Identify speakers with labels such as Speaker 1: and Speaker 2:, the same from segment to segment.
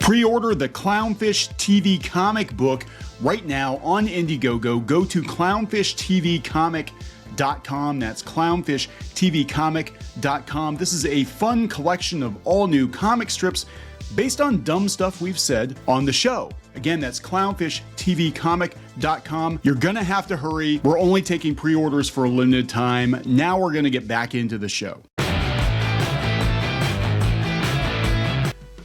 Speaker 1: Pre-order the Clownfish TV comic book right now on Indiegogo. Go to clownfishtvcomic.com. That's clownfishtvcomic.com. This is a fun collection of all new comic strips based on dumb stuff we've said on the show. Again, that's clownfishtvcomic.com. You're gonna have to hurry. We're only taking pre-orders for a limited time. Now we're gonna get back into the show.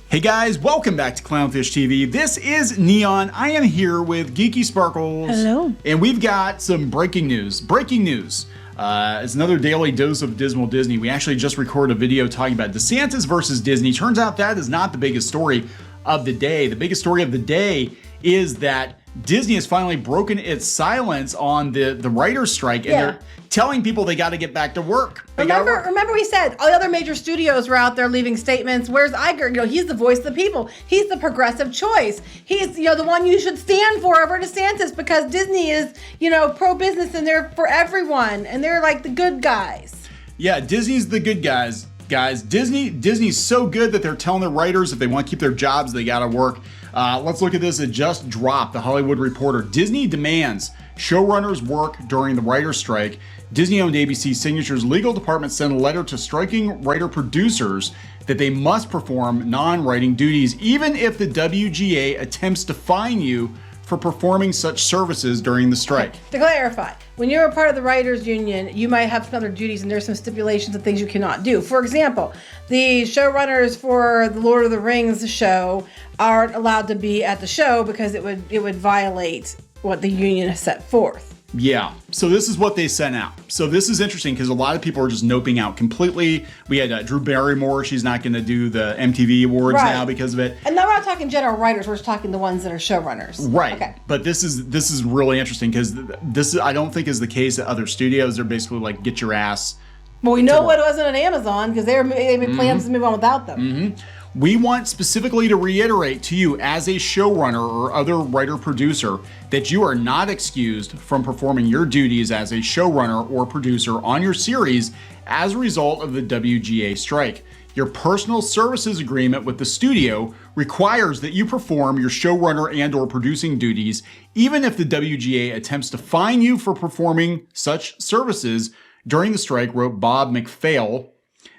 Speaker 1: Hey guys, welcome back to Clownfish TV. This is Neon. I am here with Geeky Sparkles.
Speaker 2: Hello.
Speaker 1: And we've got some breaking news. Breaking news. It's another daily dose of Dismal Disney. We actually just recorded a video talking about DeSantis versus Disney. Turns out that is not the biggest story of the day. The biggest story of the day is that Disney has finally broken its silence on the writer's strike, and they're telling people they got to get back to work.
Speaker 2: Remember we said all the other major studios were out there leaving statements. Where's Iger? You know, he's the voice of the people. He's the progressive choice. He's, you know, the one you should stand for over DeSantis, because Disney is, you know, pro-business and they're for everyone and they're like the good guys.
Speaker 1: Yeah, Disney's the good guys. Disney's so good that they're telling their writers if they want to keep their jobs, they got to work. Let's look at this. It just dropped. The Hollywood Reporter. Disney demands showrunners work during the writer's strike. Disney-owned ABC Signature's legal department sent a letter to striking writer-producers that they must perform non-writing duties, even if the WGA attempts to fine you for performing such services during the strike.
Speaker 2: To clarify, when you're a part of the writers union, you might have some other duties and there's some stipulations of things you cannot do. For example, the showrunners for the Lord of the Rings show aren't allowed to be at the show because it would violate what the union has set forth.
Speaker 1: Yeah, so this is what they sent out. So this is interesting because a lot of people are just noping out completely. We had Drew Barrymore. She's not going to do the MTV Awards now because of it.
Speaker 2: And now we're not talking general writers. We're just talking the ones that are showrunners.
Speaker 1: Right.
Speaker 2: Okay.
Speaker 1: But this is really interesting because this I don't think is the case at other studios. They're basically like, get your ass.
Speaker 2: Well, we know what wasn't at Amazon because they made plans to move on without them.
Speaker 1: We want specifically to reiterate to you as a showrunner or other writer-producer that you are not excused from performing your duties as a showrunner or producer on your series as a result of the WGA strike. Your personal services agreement with the studio requires that you perform your showrunner and or producing duties, even if the WGA attempts to fine you for performing such services during the strike, wrote Bob McPhail.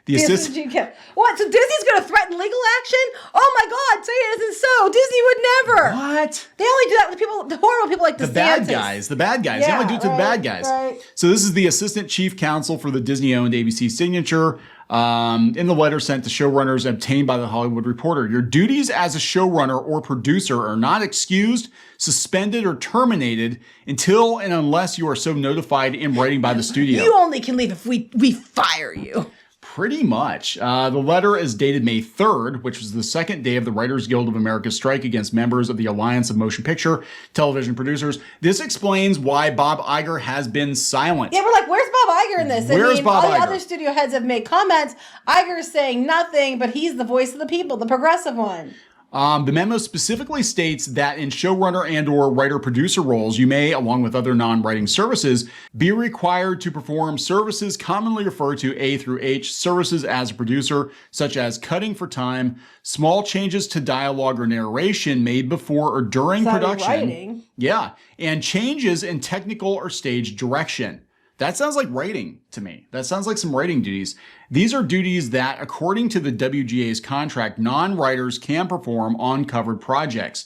Speaker 1: The assistant.
Speaker 2: What? So Disney's going to threaten legal action? Oh my God! Say it isn't so. Disney would never.
Speaker 1: What?
Speaker 2: They only do that with people, the horrible people like
Speaker 1: the
Speaker 2: DeSantis.
Speaker 1: bad guys. The bad guys. They only do it to the bad guys.
Speaker 2: Right.
Speaker 1: So this is the assistant chief counsel for the Disney-owned ABC Signature. In the letter sent to showrunners obtained by the Hollywood Reporter, your duties as a showrunner or producer are not excused, suspended, or terminated until and unless you are so notified in writing by the studio.
Speaker 2: You only can leave if we fire you.
Speaker 1: Pretty much. The letter is dated May 3rd, which was the second day of the Writers Guild of America's strike against members of the Alliance of Motion Picture Television Producers. This explains why Bob Iger has been silent.
Speaker 2: Yeah, we're like, where's Bob Iger in this?
Speaker 1: Where's Bob Iger?
Speaker 2: All the other studio heads have made comments. Iger is saying nothing, but he's the voice of the people, the progressive one.
Speaker 1: The memo specifically states that in showrunner and or writer-producer roles, you may, along with other non-writing services, be required to perform services commonly referred to A through H, services as a producer, such as cutting for time, small changes to dialogue or narration made before or during production.
Speaker 2: Writing.
Speaker 1: Yeah, and changes in technical or stage direction. That sounds like writing to me. That sounds like some writing duties. These are duties that, according to the WGA's contract, non-writers can perform on covered projects.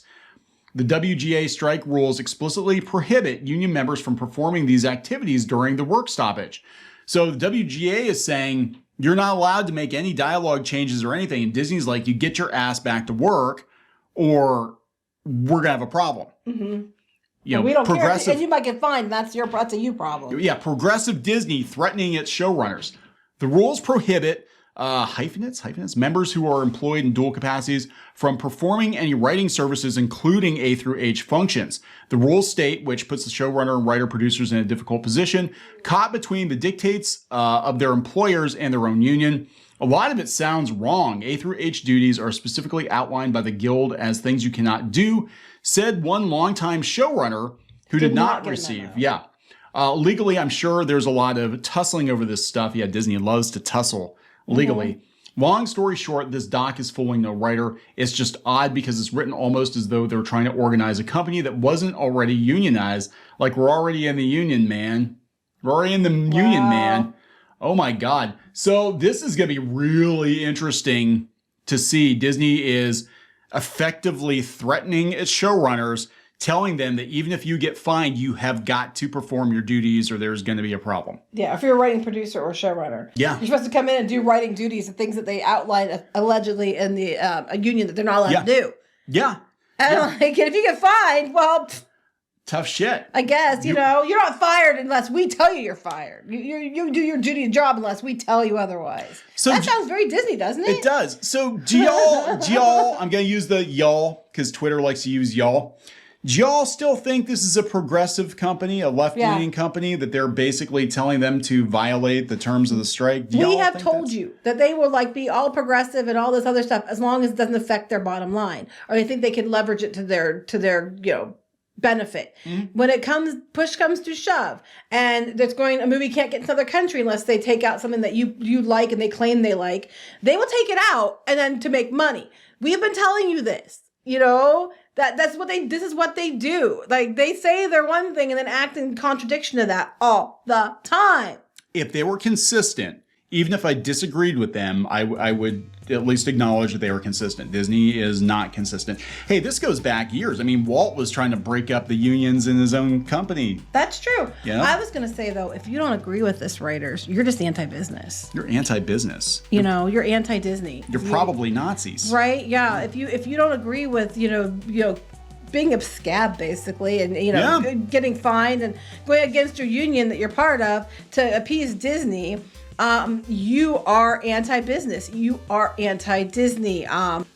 Speaker 1: The WGA strike rules explicitly prohibit union members from performing these activities during the work stoppage. So the WGA is saying you're not allowed to make any dialogue changes or anything. And Disney's like, you get your ass back to work or we're going to have a problem. You know,
Speaker 2: we don't care, and you might get fined. That's a you problem.
Speaker 1: Yeah, progressive Disney threatening its showrunners. The rules prohibit hyphenates, members who are employed in dual capacities from performing any writing services, including A through H functions. The rules state, which puts the showrunner and writer producers in a difficult position, caught between the dictates of their employers and their own union. A lot of it sounds wrong. A through H duties are specifically outlined by the Guild as things you cannot do, said one longtime showrunner who did not receive. Yeah. Legally, I'm sure there's a lot of tussling over this stuff. Yeah, Disney loves to tussle legally. Long story short, this doc is fooling no writer. It's just odd because it's written almost as though they're trying to organize a company that wasn't already unionized. Like, we're already in the union, man. We're already in the union, man. Oh my God. So this is going to be really interesting to see. Disney is effectively threatening its showrunners, telling them that even if you get fined, you have got to perform your duties or there's going to be a problem.
Speaker 2: Yeah, if you're a writing producer or showrunner.
Speaker 1: Yeah.
Speaker 2: You're supposed to come in and do writing duties and things that they outline allegedly in the a union that they're not allowed to do.
Speaker 1: Yeah.
Speaker 2: And like, if you get fined, well,
Speaker 1: tough shit.
Speaker 2: I guess, you know, you're not fired unless we tell you you're fired. You do your duty and job unless we tell you otherwise. So that sounds very Disney, doesn't it?
Speaker 1: It does. So do y'all, I'm going to use the y'all because Twitter likes to use y'all. Do y'all still think this is a progressive company, a left-leaning company, that they're basically telling them to violate the terms of the strike?
Speaker 2: We have told you that they will like be all progressive and all this other stuff as long as it doesn't affect their bottom line, or they think they can leverage it to their benefit. When it push comes to shove, and a movie can't get into another country unless they take out something that you like and they claim they like, they will take it out and then to make money. We have been telling you this, this is what they do. Like, they say they're one thing and then act in contradiction to that all the time.
Speaker 1: If they were consistent, even if I disagreed with them, I would at least acknowledge that they were consistent. Disney is not consistent. Hey, this goes back years. I mean, Walt was trying to break up the unions in his own company.
Speaker 2: That's true.
Speaker 1: Yeah.
Speaker 2: I was going to say, though, if you don't agree with this, writers, you're just anti-business.
Speaker 1: You're anti-business.
Speaker 2: You're anti-Disney.
Speaker 1: You're probably Nazis.
Speaker 2: Right? Yeah. If you don't agree with, being a scab, basically, and, getting fined and going against your union that you're part of to appease Disney, you are anti-business. You are anti-Disney.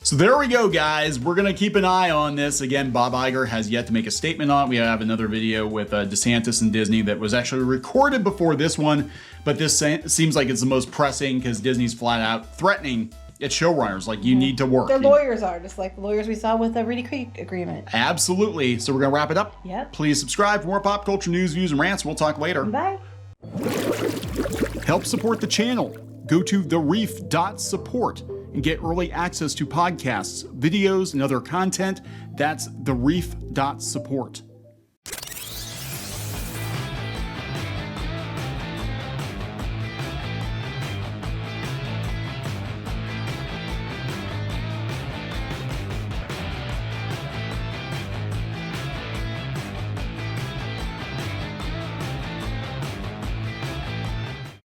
Speaker 1: So there we go, guys. We're going to keep an eye on this. Again, Bob Iger has yet to make a statement on it. We have another video with DeSantis and Disney that was actually recorded before this one, but this seems like it's the most pressing because Disney's flat out threatening its showrunners. Like, you need to work.
Speaker 2: Their lawyers are, just like the lawyers we saw with the Reedy Creek agreement.
Speaker 1: Absolutely. So we're going to wrap it up.
Speaker 2: Yep.
Speaker 1: Please subscribe for more pop culture news, views, and rants. We'll talk later.
Speaker 2: Bye.
Speaker 1: Help support the channel. Go to thereef.support and get early access to podcasts, videos, and other content. That's thereef.support.